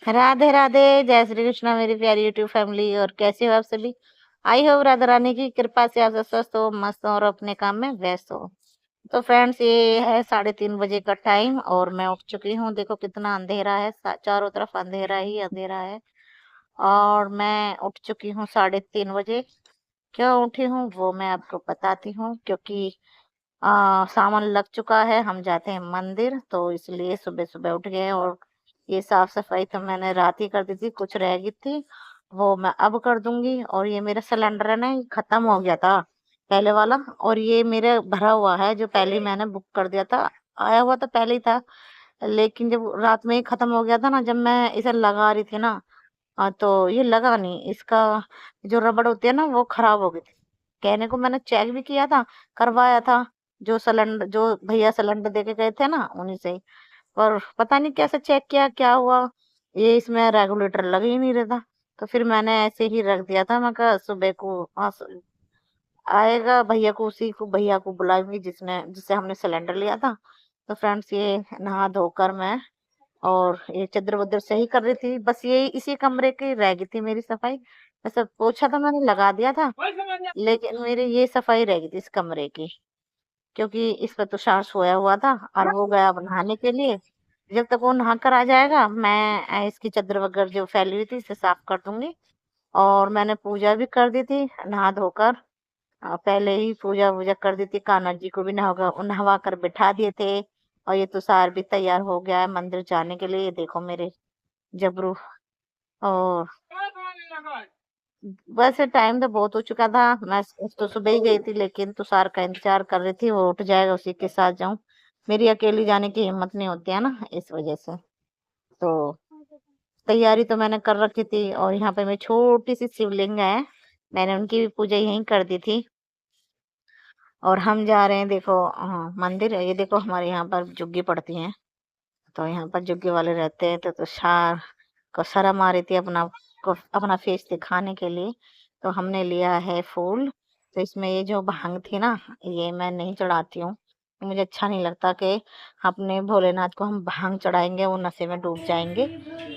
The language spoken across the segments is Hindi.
राधे राधे, जय श्री कृष्णा मेरी प्यारी यूट्यूब फैमिली। और कैसे हो आप सभी? आई होप राधा रानी की कृपा से आप सब स्वस्थ हो, मस्त हो और अपने काम में व्यस्त हो। तो फ्रेंड्स, ये है 3:30 बजे का टाइम और मैं उठ चुकी हूँ। देखो कितना अंधेरा है, चारों तरफ अंधेरा ही अंधेरा है। और मैं उठ चुकी हूँ 3:30 बजे। क्यों उठी हूँ वो मैं आपको बताती हूँ, क्योंकि सावन लग चुका है, हम जाते हैं मंदिर, तो इसलिए सुबह सुबह उठ गए। और ये साफ सफाई तो मैंने रात ही कर दी थी, कुछ रह गई थी वो मैं अब कर दूंगी। और ये मेरा सिलेंडर है ना, ये खत्म हो गया था पहले वाला, और ये मेरे भरा हुआ है जो पहले ही मैंने बुक कर दिया था। आया हुआ तो पहले ही था, लेकिन जब रात में ही खत्म हो गया था ना, जब मैं इसे लगा रही थी ना, तो ये लगा नहीं, इसका जो रबड़ होती है ना वो खराब हो गई थी। कहने को मैंने चेक भी किया था, करवाया था, जो भैया सिलेंडर देके गए थे ना उन्हीं से ही। पर पता नहीं कैसे चेक किया, क्या हुआ, ये इसमें रेगुलेटर लग ही नहीं रहा था। तो फिर मैंने ऐसे ही रख दिया था। मैं कहा सुबह को आएगा भैया को, उसी को भैया को बुलाएंगे जिससे हमने सिलेंडर लिया था। तो फ्रेंड्स, ये नहा धोकर मैं और ये चद्दर वद्दर सही कर रही थी। बस ये इसी कमरे की रह गई थी मेरी सफाई। वैसे पोछा तो मैंने लगा दिया था, लेकिन मेरी ये सफाई रह गई थी इस कमरे की, क्योंकि इस पर तुषार सोया हुआ था और वो गया अब नहाने के लिए। जब तक वो नहा कर आ जाएगा, मैं इसकी चद्दर वगैरह जो फैली हुई थी इसे साफ कर दूंगी। और मैंने पूजा भी कर दी थी नहा धोकर। पहले ही पूजा वूजा कर दी थी, कान्हा जी को भी नहवा कर बिठा दिए थे। और ये तुषार भी तैयार हो गया है मंदिर जाने के लिए। ये देखो मेरे जबरू। और वैसे टाइम तो बहुत हो चुका था, मैं तो सुबह ही गई थी, लेकिन तुषार का इंतजार कर रही थी, वो उठ जाएगा उसी के साथ जाऊं। मेरी अकेली जाने की हिम्मत नहीं होती है ना, इस वजह से। तो तैयारी तो मैंने कर रखी थी। और यहाँ पे मेरी छोटी सी शिवलिंग है, मैंने उनकी भी पूजा यहीं कर दी थी। और हम जा रहे हैं, देखो मंदिर है। ये देखो हमारे यहाँ पर जुग्गी पड़ती हैं, तो यहाँ पर जुग्गी वाले रहते हैं। तो तुषार को शर्म आ रही थी अपना फेस दिखाने के लिए, तो हमने लिया है फूल। तो इसमें ये जो भांग थी ना, ये मैं नहीं चढ़ाती हूँ। मुझे अच्छा नहीं लगता कि अपने भोलेनाथ को हम भांग चढ़ाएंगे, वो नशे में डूब जाएंगे,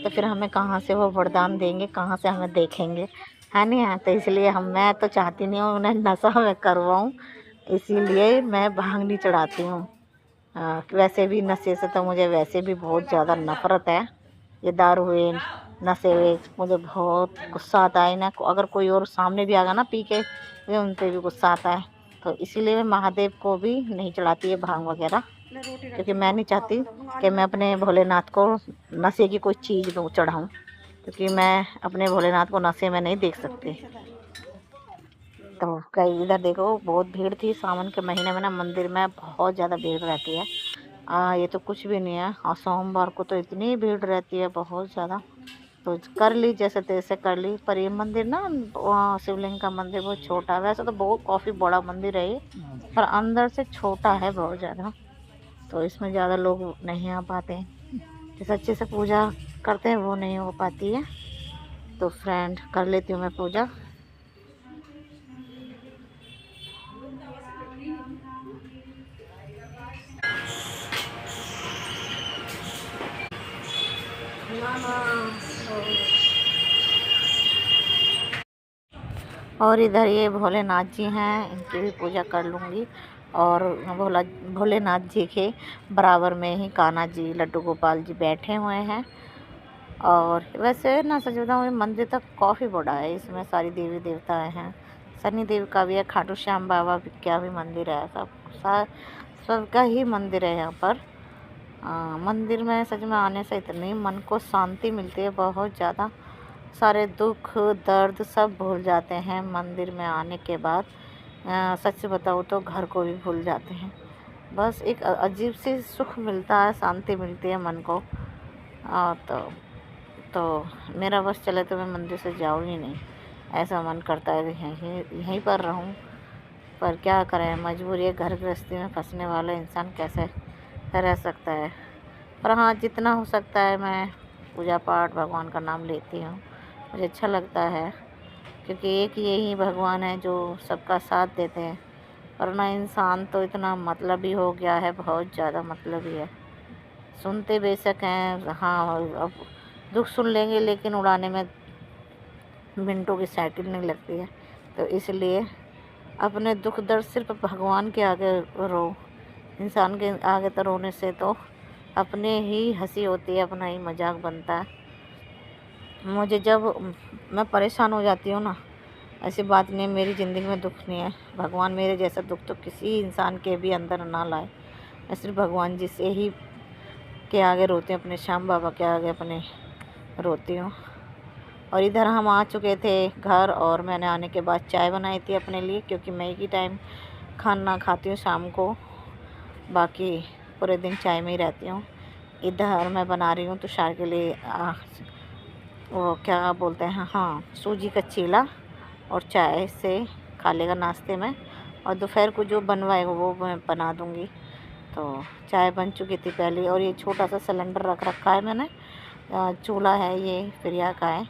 तो फिर हमें कहाँ से वो वरदान देंगे, कहाँ से हमें देखेंगे, है नहीं है। तो इसलिए मैं तो चाहती नहीं हूँ उन्हें नशा में करवाऊँ, इसीलिए मैं भांग नहीं चढ़ाती हूँ। वैसे भी नशे से तो मुझे वैसे भी बहुत ज़्यादा नफरत है। ये दारू हुए, नशे हुए, मुझे बहुत गुस्सा आता है ना। अगर कोई और सामने भी आ गया ना पी के, मुझे उन पे भी गुस्सा आता है। तो इसीलिए मैं महादेव को भी नहीं चढ़ाती है भांग वगैरह, क्योंकि मैं नहीं चाहती कि मैं अपने भोलेनाथ को नशे की कोई चीज़ दूँ चढ़ाऊँ, क्योंकि मैं अपने भोलेनाथ को नशे में नहीं देख सकती। तो कई इधर देखो बहुत भीड़ थी सावन के महीने में ना, मंदिर में बहुत ज़्यादा भीड़ रहती है। ये तो कुछ भी नहीं है, और सोमवार को तो इतनी भीड़ रहती है बहुत ज़्यादा। तो कर ली जैसे तैसे कर ली। पर ये मंदिर ना, शिवलिंग का मंदिर बहुत छोटा है। वैसे तो बहुत काफ़ी बड़ा मंदिर है ये, पर अंदर से छोटा है बहुत ज़्यादा, तो इसमें ज़्यादा लोग नहीं आ पाते हैं। जिस अच्छे से पूजा करते हैं वो नहीं हो पाती है। तो फ्रेंड, कर लेती हूँ मैं पूजा। और इधर ये भोलेनाथ जी हैं, इनकी भी पूजा कर लूँगी। और भोलेनाथ जी के बराबर में ही कान्हा जी, लड्डू गोपाल जी बैठे हुए हैं। और वैसे ना सच बताऊँ, ये मंदिर तक काफ़ी बड़ा है, इसमें सारी देवी देवताएं हैं। शनि देव का भी है, खाटू श्याम बाबा का भी मंदिर है, सबका ही मंदिर है यहाँ पर। मंदिर में सच में आने से इतनी मन को शांति मिलती है, बहुत ज़्यादा। सारे दुख दर्द सब भूल जाते हैं मंदिर में आने के बाद। सच बताऊँ तो घर को भी भूल जाते हैं। बस एक अजीब सी सुख मिलता है, शांति मिलती है मन को। तो मेरा बस चले तो मैं मंदिर से जाऊँ ही नहीं, ऐसा मन करता है यहीं पर रहूँ। पर क्या करें, मजबूरी है, घर गृहस्थी में फंसने वाला इंसान कैसे रह सकता है। पर हाँ, जितना हो सकता है मैं पूजा पाठ भगवान का नाम लेती हूँ, मुझे अच्छा लगता है, क्योंकि एक यही भगवान है जो सबका साथ देते हैं। वरना इंसान तो इतना मतलबी हो गया है, बहुत ज़्यादा मतलबी है। सुनते बेशक हैं, हाँ, अब दुख सुन लेंगे लेकिन उड़ाने में मिनटों की सेकंड नहीं लगती है। तो इसलिए अपने दुख दर्द सिर्फ भगवान के आगे रो, इंसान के आगे तो रोने से तो अपने ही हंसी होती है, अपना ही मजाक बनता है। मुझे जब मैं परेशान हो जाती हूँ ना, ऐसी बात नहीं, मेरी ज़िंदगी में दुख नहीं है। भगवान मेरे जैसा दुख तो किसी इंसान के भी अंदर ना लाए। मैं सिर्फ भगवान जी से ही के आगे रोती हूँ, अपने श्याम बाबा के आगे अपने रोती हूँ। और इधर हम आ चुके थे घर, और मैंने आने के बाद चाय बनाई थी अपने लिए, क्योंकि मैं एक ही टाइम खाना खाती हूँ शाम को, बाकी पूरे दिन चाय में ही रहती हूँ। इधर मैं बना रही हूँ तुषार के लिए वो क्या बोलते हैं, हाँ, सूजी का चीला, और चाय से खा लेगा नाश्ते में। और दोपहर को जो बनवाएगा वो मैं बना दूँगी। तो चाय बन चुकी थी पहले, और ये छोटा सा सिलेंडर रख रखा है मैंने, चूल्हा है ये प्रिया का है,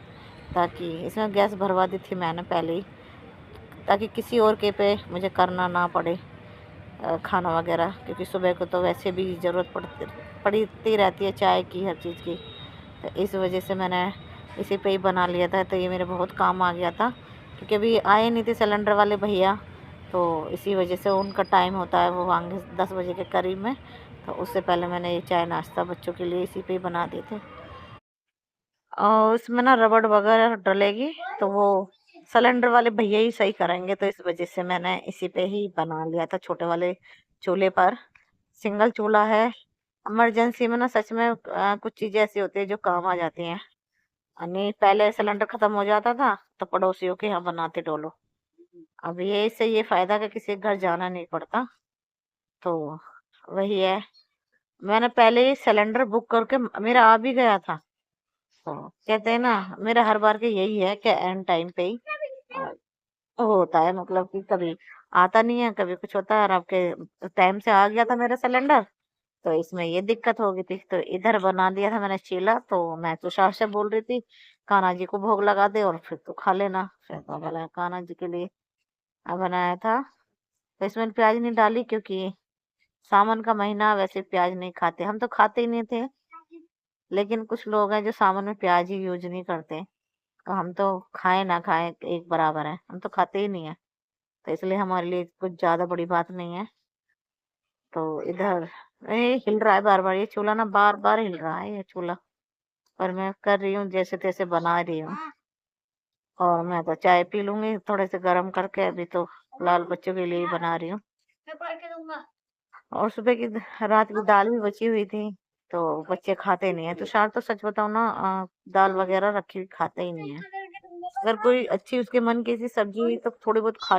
ताकि इसमें गैस भरवा दी थी मैंने पहले ही, ताकि किसी और के पे मुझे करना ना पड़े खाना वगैरह, क्योंकि सुबह को तो वैसे भी ज़रूरत पड़ती रहती है चाय की, हर चीज़ की। तो इस वजह से मैंने इसी पे ही बना लिया था। तो ये मेरे बहुत काम आ गया था, क्योंकि अभी आए नहीं थे सिलेंडर वाले भैया, तो इसी वजह से उनका टाइम होता है वो आएंगे 10 बजे के करीब में। तो उससे पहले मैंने ये चाय नाश्ता बच्चों के लिए इसी पे ही बना दिए थे। और उसमें ना रबड़ वगैरह डलेगी, तो वो सिलेंडर वाले भैया ही सही करेंगे, तो इस वजह से मैंने इसी पे ही बना लिया था, छोटे वाले चूल्हे पर। सिंगल चूल्हा है, इमरजेंसी में ना सच में कुछ चीज़ें ऐसी होती है जो काम आ जाती हैं। नहीं, पहले सिलेंडर खत्म हो जाता था तो पड़ोसियों के यहाँ बनाते डोलो। अब ये इससे ये फायदा कि किसी के घर जाना नहीं पड़ता। तो वही है, मैंने पहले ही सिलेंडर बुक करके मेरा आ भी गया था। तो कहते हैं ना, मेरा हर बार के यही है कि एंड टाइम पे ही होता है, मतलब कि कभी आता नहीं है, कभी कुछ होता है। और आपके टाइम से आ गया था मेरा सिलेंडर, तो इसमें ये दिक्कत हो गई थी। तो इधर बना दिया था मैंने चीला। तो मैं तुषार से बोल रही थी कान्हा जी को भोग लगा दे और फिर तो खा लेना, फिर तो बोला कान्हा जी के लिए बनाया था। तो इसमें प्याज नहीं डाली, क्योंकि सावन का महीना, वैसे प्याज नहीं खाते, हम तो खाते ही नहीं थे। लेकिन कुछ लोग हैं जो सावन में प्याज ही यूज नहीं करते, तो हम तो खाए ना खाए एक बराबर है, हम तो खाते ही नहीं है। तो इसलिए हमारे लिए कुछ ज्यादा बड़ी बात नहीं है। तो इधर ये हिल रहा है बार बार, ये चूल्हा ना बार बार हिल रहा है ये चूल्हा, पर मैं कर रही हूँ जैसे तैसे बना रही हूँ। और मैं तो चाय पी लूंगी थोड़े से गर्म करके, अभी तो फिलहाल बच्चों के लिए ही बना रही हूँ। और सुबह की रात की दाल भी बची हुई थी, तो बच्चे खाते नहीं है। तो शायद तो सच बताऊं ना, दाल वगैरह रखी हुई खाते ही नहीं है। अगर कोई अच्छी उसके मन की सी सब्जी हुई तो थोड़ी बहुत खा